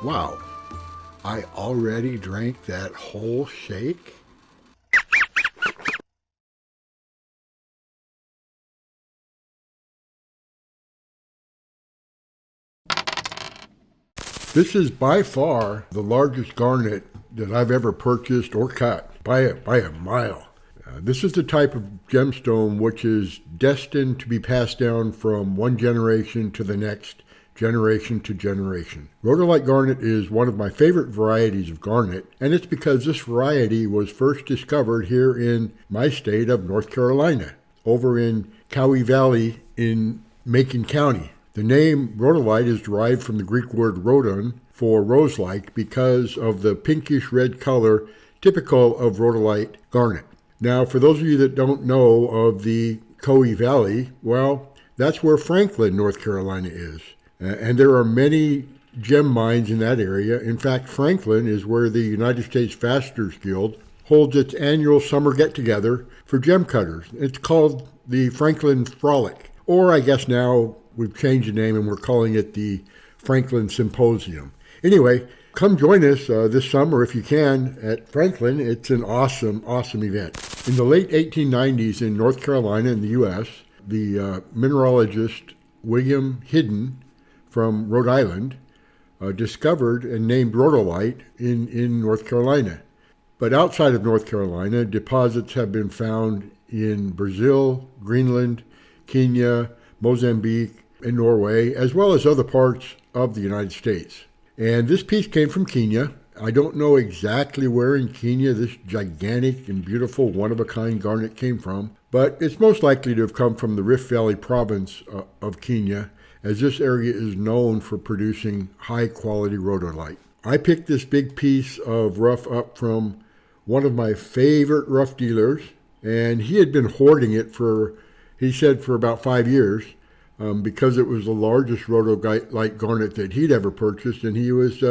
Wow, I already drank that whole shake? This is by far the largest garnet that I've ever purchased or cut, by a mile. This is the type of gemstone which is destined to be passed down from one generation to the next, generation to generation. Rhodolite Garnet is one of my favorite varieties of garnet, and it's because this variety was first discovered here in my state of North Carolina, over in Cowie Valley in Macon County. The name rhodolite is derived from the Greek word rhodon for rose-like because of the pinkish red color typical of rhodolite garnet. Now, for those of you that don't know of the Cowie Valley, well, that's where Franklin, North Carolina is. And there are many gem mines in that area. In fact, Franklin is where the United States Fasteners Guild holds its annual summer get-together for gem cutters. It's called the Franklin Frolic, or I guess now we've changed the name and we're calling it the Franklin Symposium. Anyway, come join us this summer if you can at Franklin. It's an awesome, awesome event. In the late 1890s in North Carolina in the U.S., the mineralogist William Hidden from Rhode Island discovered and named rhodolite in North Carolina. But outside of North Carolina, deposits have been found in Brazil, Greenland, Kenya, Mozambique, and Norway, as well as other parts of the United States. And this piece came from Kenya. I don't know exactly where in Kenya this gigantic and beautiful one-of-a-kind garnet came from, but it's most likely to have come from the Rift Valley province of Kenya, as this area is known for producing high-quality rhodolite. I picked this big piece of rough up from one of my favorite rough dealers, and he had been hoarding it he said for about 5 years, because it was the largest rhodolite garnet that he'd ever purchased, and he was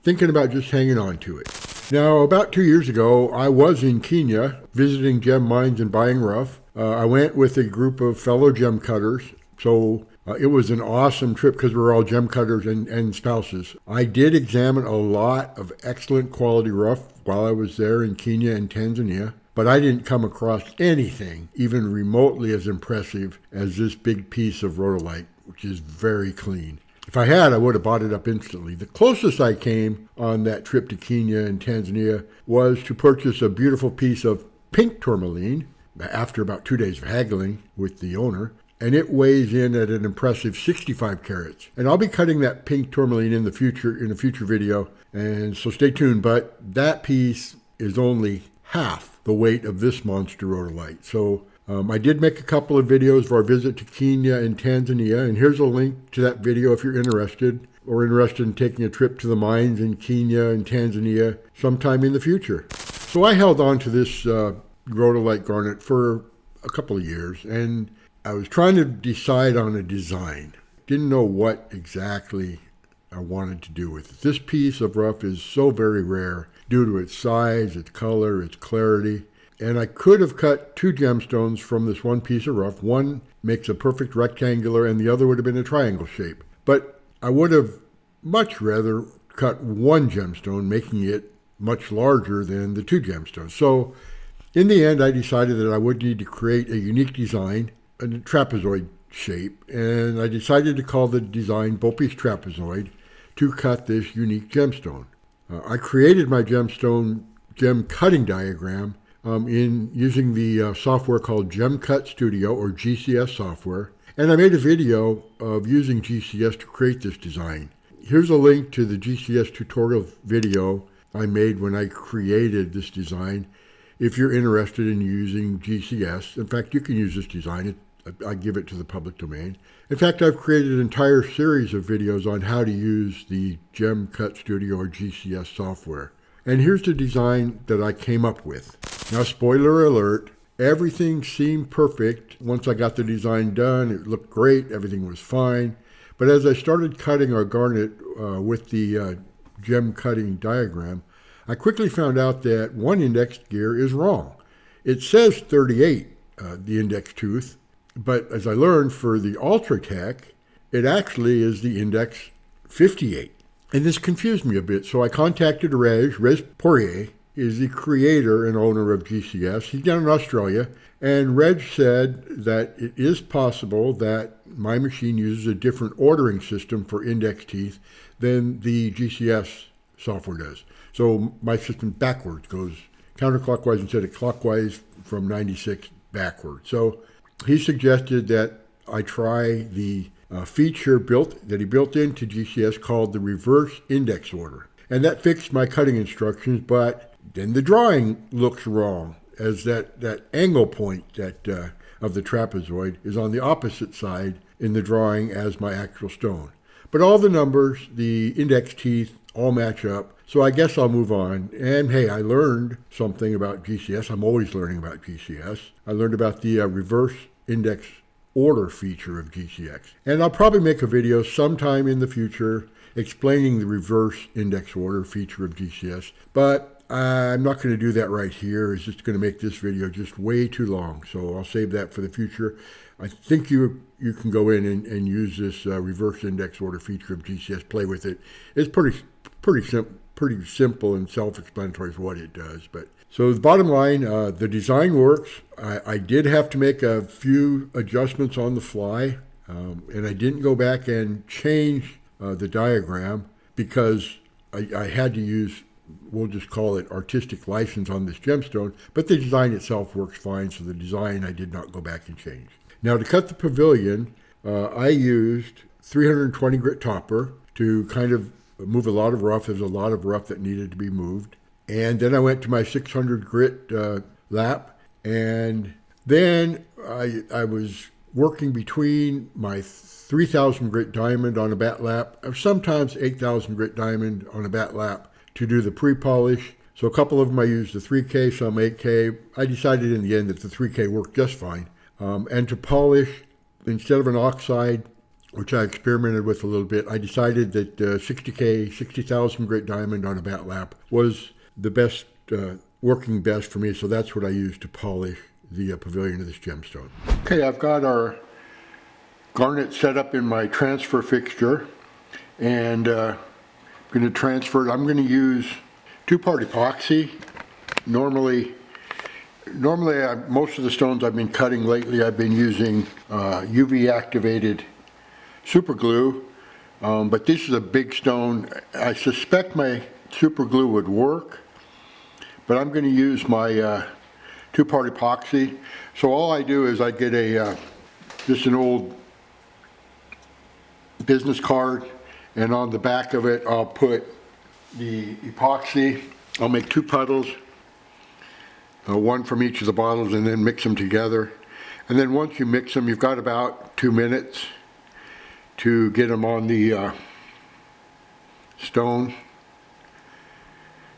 thinking about just hanging on to it. Now, about 2 years ago, I was in Kenya visiting gem mines and buying rough. I went with a group of fellow gem cutters, so it was an awesome trip because we were all gem cutters and spouses. I did examine a lot of excellent quality rough while I was there in Kenya and Tanzania, but I didn't come across anything even remotely as impressive as this big piece of rhodolite, which is very clean. If I had, I would have bought it up instantly. The closest I came on that trip to Kenya and Tanzania was to purchase a beautiful piece of pink tourmaline after about 2 days of haggling with the owner, and it weighs in at an impressive 65 carats. And I'll be cutting that pink tourmaline in a future video, and so stay tuned. But that piece is only half the weight of this monster rhodolite. So I did make a couple of videos for our visit to Kenya and Tanzania, and here's a link to that video if you're interested in taking a trip to the mines in Kenya and Tanzania sometime in the future. So I held on to this rhodolite garnet for a couple of years, and I was trying to decide on a design. Didn't know what exactly I wanted to do with it. This piece of rough is so very rare due to its size, its color, its clarity. And I could have cut two gemstones from this one piece of rough. One makes a perfect rectangular and the other would have been a triangle shape. But I would have much rather cut one gemstone, making it much larger than the two gemstones. So in the end, I decided that I would need to create a unique design, a trapezoid shape, and I decided to call the design BOPIE'S Trapezoid to cut this unique gemstone. I created my gemstone gem cutting diagram in using the software called Gem Cut Studio, or GCS software, and I made a video of using GCS to create this design. Here's a link to the GCS tutorial video I made when I created this design if you're interested in using GCS. In fact, you can use this design. I give it to the public domain. In fact, I've created an entire series of videos on how to use the Gem Cut Studio or GCS software. And here's the design that I came up with. Now, spoiler alert, everything seemed perfect. Once I got the design done, it looked great, everything was fine. But as I started cutting our garnet with the gem cutting diagram, I quickly found out that one index gear is wrong. It says 38, the index tooth, but as I learned for the Ultratech, it actually is the index 58. And this confused me a bit, so I contacted Reg Poirier is the creator and owner of GCS. He's down in Australia, and Reg said that it is possible that my machine uses a different ordering system for index teeth than the GCS software does. So my system backwards goes counterclockwise instead of clockwise from 96 backwards. So he suggested that I try the feature that he built into GCS called the reverse index order. And that fixed my cutting instructions, but then the drawing looks wrong, as that angle point that of the trapezoid is on the opposite side in the drawing as my actual stone. But all the numbers, the index teeth, all match up, so I guess I'll move on. And hey, I learned something about GCS. I'm always learning about GCS. I learned about the reverse index order feature of GCX. And I'll probably make a video sometime in the future explaining the reverse index order feature of GCS, but I'm not going to do that right here. It's just going to make this video just way too long, so I'll save that for the future. I think you can go in and use this reverse index order feature of GCS, play with it. It's pretty simple and self-explanatory is what it does. But so the bottom line, the design works. I did have to make a few adjustments on the fly, and I didn't go back and change the diagram because I had to use, we'll just call it artistic license on this gemstone, but the design itself works fine, so the design I did not go back and change. Now to cut the pavilion, I used 320 grit topper to kind of move a lot of rough. There's a lot of rough that needed to be moved. And then I went to my 600 grit lap, and then I was working between my 3,000 grit diamond on a bat lap, or sometimes 8,000 grit diamond on a bat lap to do the pre-polish. So a couple of them I used the 3K, some 8K. I decided in the end that the 3K worked just fine. And to polish, instead of an oxide, which I experimented with a little bit, I decided that 60K, 60,000 grit diamond on a bat lap was the best, working best for me. So that's what I used to polish the pavilion of this gemstone. Okay, I've got our garnet set up in my transfer fixture, and I'm going to transfer it. I'm going to use 2-part epoxy. Normally most of the stones I've been cutting lately, I've been using UV activated super glue, but this is a big stone. I suspect my super glue would work, but I'm going to use my 2-part epoxy. So all I do is I get just an old business card, and on the back of it I'll put the epoxy. I'll make 2 puddles, one from each of the bottles, and then mix them together. And then once you mix them, you've got about 2 minutes to get them on the stone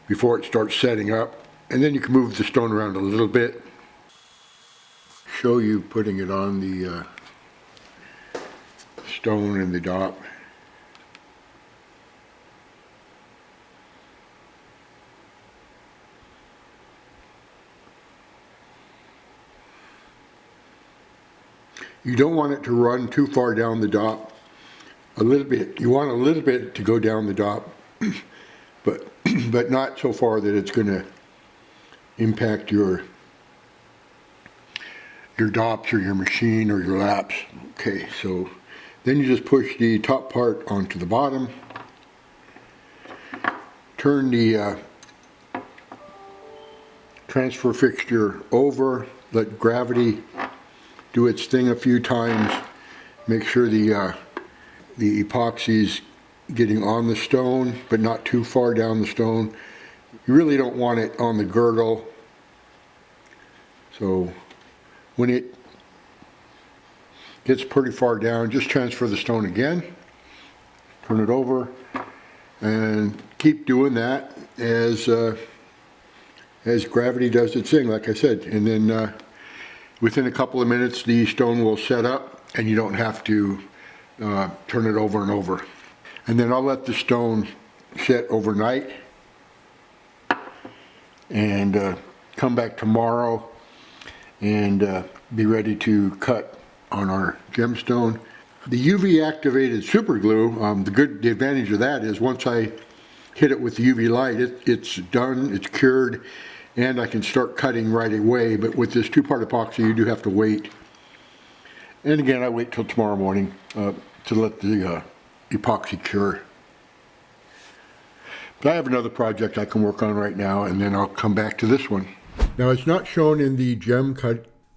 before it starts setting up. And then you can move the stone around a little bit. Show you putting it on the stone and the dot. You don't want it to run too far down the dot. A little bit. You want a little bit to go down the dot, but not so far that it's going to impact your dops or your machine or your laps. Okay, so then you just push the top part onto the bottom. Turn the transfer fixture over. Let gravity do its thing a few times. Make sure the epoxy's getting on the stone, but not too far down the stone. You really don't want it on the girdle. So when it gets pretty far down, just transfer the stone again, turn it over, and keep doing that as gravity does its thing, like I said. And then within a couple of minutes, the stone will set up, and you don't have to turn it over and over. And then I'll let the stone set overnight and come back tomorrow and be ready to cut on our gemstone. The UV activated super glue, the advantage of that is once I hit it with the UV light, it's done, it's cured, and I can start cutting right away. But with this two-part epoxy, you do have to wait. And again, I wait till tomorrow morning to let the epoxy cure. But I have another project I can work on right now, and then I'll come back to this one. Now, it's not shown in the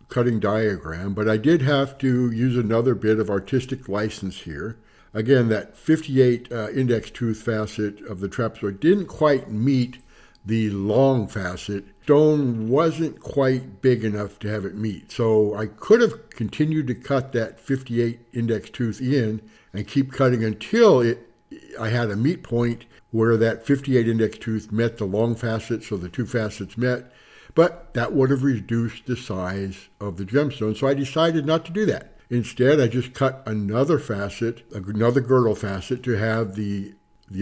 cutting diagram, but I did have to use another bit of artistic license here. Again, that 58 index tooth facet of the trapezoid didn't quite meet the long facet. Stone wasn't quite big enough to have it meet. So I could have continued to cut that 58 index tooth in and keep cutting until I had a meet point where that 58 index tooth met the long facet, so the two facets met. But that would have reduced the size of the gemstone, so I decided not to do that. Instead, I just cut another facet, another girdle facet, to have the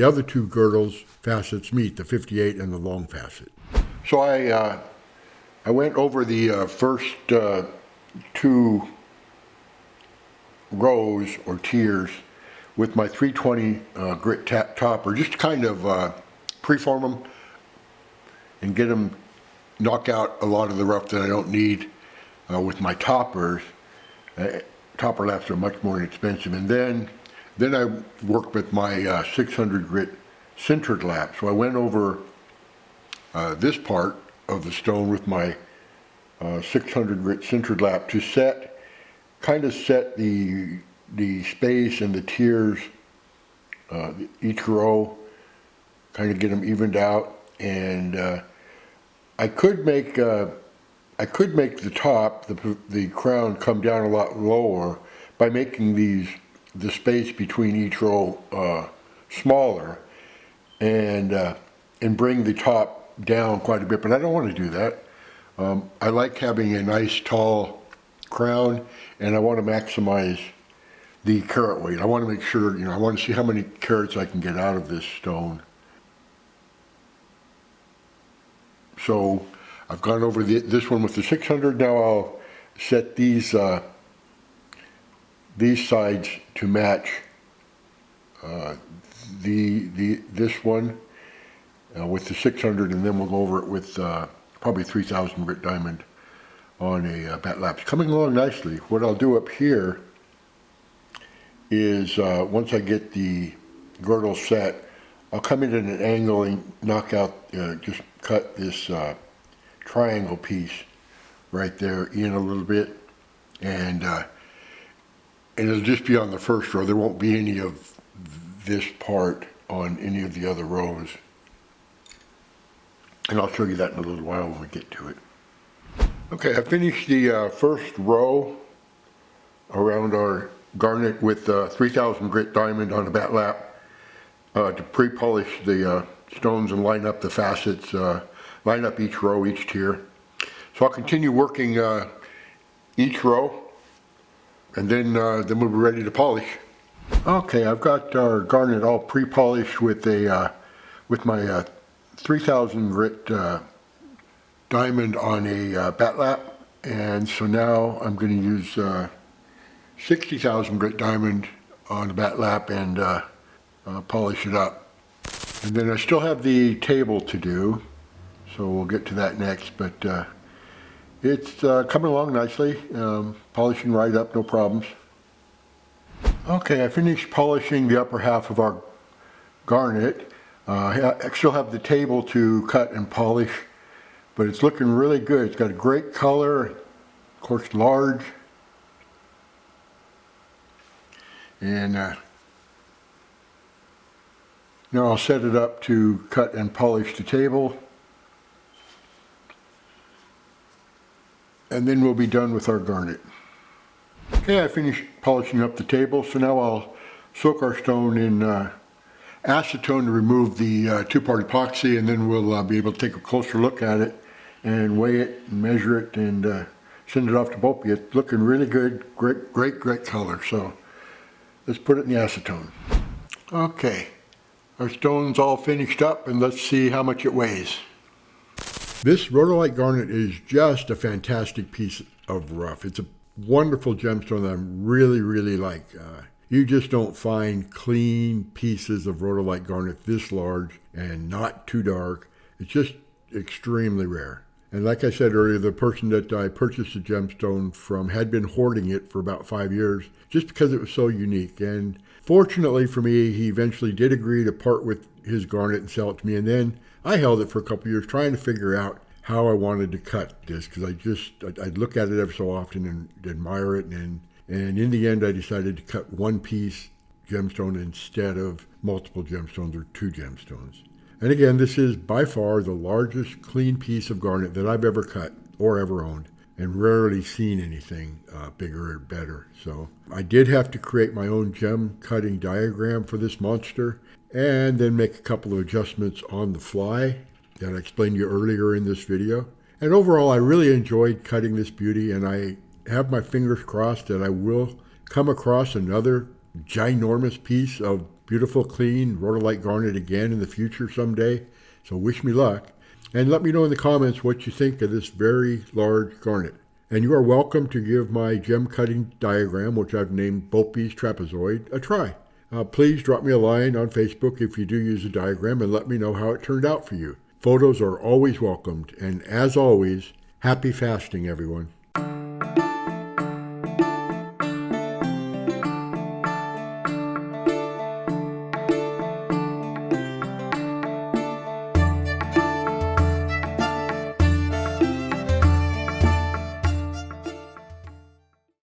other two girdles facets meet, the 58 and the long facet. So I went over the first two rows or tiers with my 320 grit topper, just to kind of preform them and get them, knock out a lot of the rough that I don't need with my toppers. Topper laps are much more inexpensive. And then I worked with my 600 grit sintered lap. So I went over this part of the stone with my 600 grit sintered lap to kind of set the space and the tiers, each row, kind of get them evened out. And I could make the top, the crown, come down a lot lower by making the space between each row smaller, and bring the top down quite a bit. But I don't want to do that. I like having a nice tall crown, and I want to maximize the carat weight. I want to make sure, I want to see how many carats I can get out of this stone. So I've gone over this one with the 600. Now I'll set these sides to match this one with the 600, and then we'll go over it with probably 3000 grit diamond on a bat laps. Coming along nicely. What I'll do up here is once I get the girdle set, I'll come in at an angle and knock out, just cut this triangle piece right there in a little bit, and it'll just be on the first row. There won't be any of this part on any of the other rows, and I'll show you that in a little while when we get to it. Okay, I finished the first row around our garnet with 3000 grit diamond on a bat lap to pre-polish the stones and line up the facets, line up each row, each tier. So I'll continue working each row, and then we'll be ready to polish. Okay, I've got our garnet all pre-polished with my 3000 grit diamond on a bat lap, and so now I'm going to use 60,000 grit diamond on the bat lap and polish it up. And then I still have the table to do, so we'll get to that next, but it's coming along nicely, polishing right up, no problems. Okay, I finished polishing the upper half of our garnet. I still have the table to cut and polish, but it's looking really good. It's got a great color, of course large, and now I'll set it up to cut and polish the table, and then we'll be done with our garnet. Okay, I finished polishing up the table, so now I'll soak our stone in acetone to remove the two-part epoxy, and then we'll be able to take a closer look at it and weigh it and measure it and send it off to BOPIE. It's looking really good, great color. So let's put it in the acetone. Okay, our stone's all finished up, and let's see how much it weighs. This Rhodolite Garnet is just a fantastic piece of rough. It's a wonderful gemstone that I really like. You just don't find clean pieces of rhodolite garnet this large and not too dark. It's just extremely rare. And like I said earlier, the person that I purchased the gemstone from had been hoarding it for about 5 years just because it was so unique. And fortunately for me, he eventually did agree to part with his garnet and sell it to me. And then I held it for a couple of years trying to figure out how I wanted to cut this, because I'd look at it every so often and admire it. And in the end, I decided to cut one piece gemstone instead of multiple gemstones or 2 gemstones. And again, this is by far the largest clean piece of garnet that I've ever cut or ever owned, and rarely seen anything bigger or better. So I did have to create my own gem cutting diagram for this monster, and then make a couple of adjustments on the fly that I explained to you earlier in this video. And overall, I really enjoyed cutting this beauty, and I have my fingers crossed that I will come across another ginormous piece of beautiful, clean rhodolite garnet again in the future someday. So wish me luck. And let me know in the comments what you think of this very large garnet. And you are welcome to give my gem cutting diagram, which I've named BOPIE'S Trapezoid, a try. Please drop me a line on Facebook if you do use a diagram and let me know how it turned out for you. Photos are always welcomed. And as always, happy fasting, everyone.